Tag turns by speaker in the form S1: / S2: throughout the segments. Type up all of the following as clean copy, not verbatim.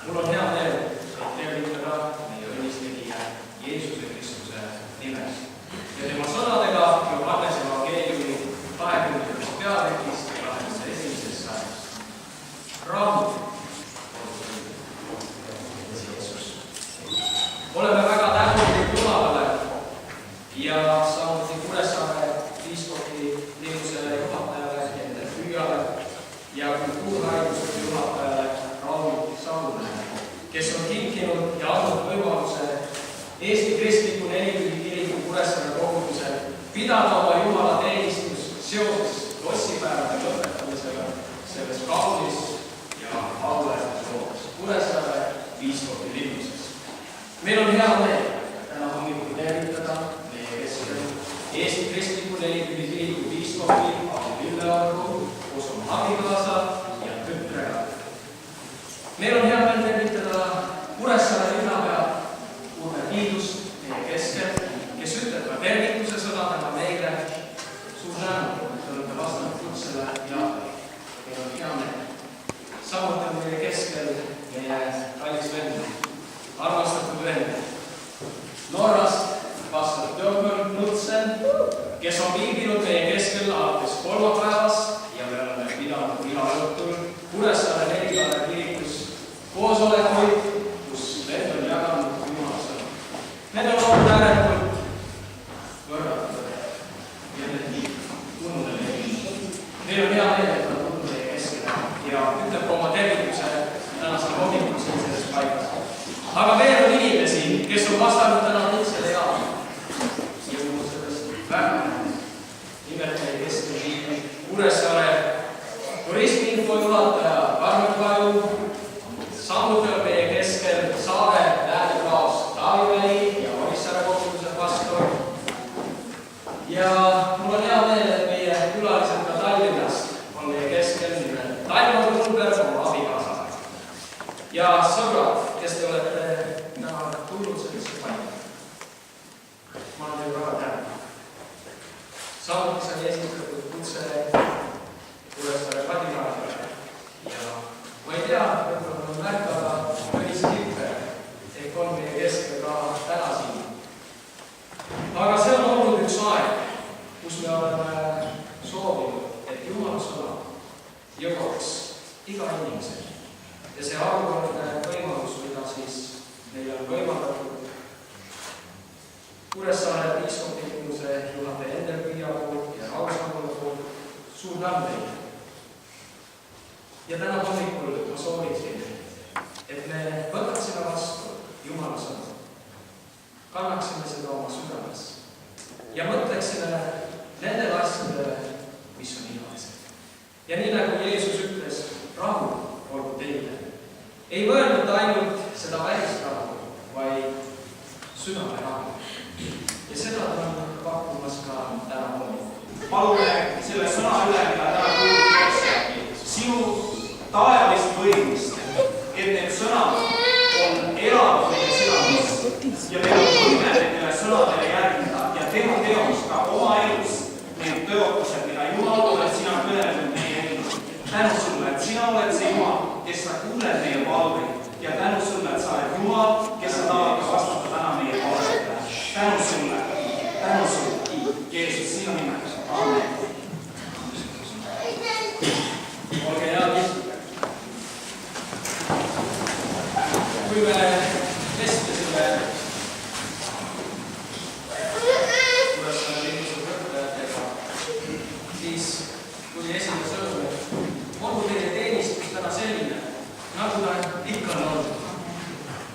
S1: Mul on hea meel tervitada meie õnnistegija Jeesuse Kristuse nimes ja tema sõnadega Johannese evangeeliumi 20. peatükist 21. sajandist. Rahu Jeesus. Oleme väga tänulik Jumalale ja samuti Kuressaare piiskopi teenuse juhatajale Hendrik Püüale ja kultuurhariduse juhatajale Raul Saunele, kes on kinkinud ja andnud võimaluse Eesti Kristliku Neliküli kiriku Kuressaare kogudusel pidada oma Jumala teenistus seoses lossipäevade lõpetamisega selles kaunis ja auväärsas loos Kuressaare piiskopi linnuses. Meil on hea meel täna hommikul tervitada meie keskel Eesti Kristliku Neliküli kiriku piiskopi Aadu Lilleorgu koos oma abikaasa ja tütrega. Meil on hea meel tervitada Kuressaare linnapea Urve Tiidust meie keskel, kes ütleb ka tervituse sõnadega meile. Suur tänu, et olete vastanud kutsele ja meil on hea meel. Samuti on meie keskel meie kallis vend, armastatud vend Norrast, pastor Teodor Knudsen, kes on viibinud meie keskel alates kolmapäevast ja me oleme pidanud iga õhtul Kuressaare Neliküla kirikus koosolekuid, kus vend on jaganud Jumala sõna. Need on olnud ääretult võrratud ja need tunnudele. Meil on hea meel, et on tulnud meie keskele ja ütleb oma tervituse tänasel hommikul siin selles paigas. Aga meil on inimesi, kes on vastanud täna kutsele ja mul sellest väga nimelt meie keskel Kuressaare turismiinfo juhataja Karmen Kaju, samuti on meie keskel Saare Lääne-Klaas Taavi ja Orissaare koguduse pastor. Ja mul on hea meel, et meie külalised ka Tallinnast on meie keskel nimelt Taimo Kulberg oma abikaasaga. Ja sõbrad, kes te olete täna tulnud sellesse paika. Ma olen teile väga tänulik. Samuti sai esitatud kutse Kuressaare Kadinaadile ja ma ei tea, võib-olla on märkada Tõnis Kipper ehk on meie keskel ka täna siin. Aga see on olnud üks aeg, kus me oleme soovinud, et Jumala sõna jõuaks iga inimeseni. Ja see arvukordne võimalus, mida siis meil on võimaldatud Kuressaare piiskopi linnuse juhataja Hendrik Püüa poolt ja Raul Saunele poolt. Suur tänu teile. Ja täna hommikul ma sooviksin, et me võtaksime vastu Jumala sõna, kannaksime seda oma südames ja mõtleksime nendele asjadele, mis on ihalised. Ja nii nagu Jeesus ütles, rahu olgu teile. Ei mõelnud ainult seda välist rahu, vaid südame rahu. Ja seda on pakkumas ka täna hommikul.
S2: Palume selle sõna üle, mida täna kuulub sinu taevalist võimust, et need sõnad on elavad meie südames ja meil on võime nendele sõnadele järgida ja teha teoks ka oma elus need tõotused, mida Jumal oled sina kõnelenud meie elus. Tänu sulle, et sina oled see Jumal, kes sa kuuled meie palveid ja tänu sulle, et sa oled Jumal, kes sa tahad vastata täna meie palvetele. Tänu sulle, Jeesus, sinu nimeks. Amen.
S1: Olge head istuge. Kui me vestlesime Kuressaare linnuse õpetajatega, siis tuli esimene sõnum, et olgu teie teenistus täna selline, nagu ta ikka on olnud.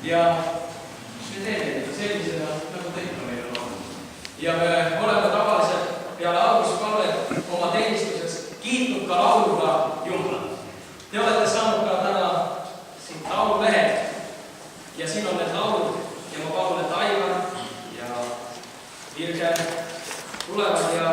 S1: Ja me teeme sellisena, nagu ta ikka meil on olnud. Ja me oleme tavaliselt peale alguspalvet oma teenistuses kiitnud ka lauluga Jumalat. Te olete saanud ka täna siit laululehed ja siin on need laulud ja ma palun, et Aivar ja Virge tulevad ja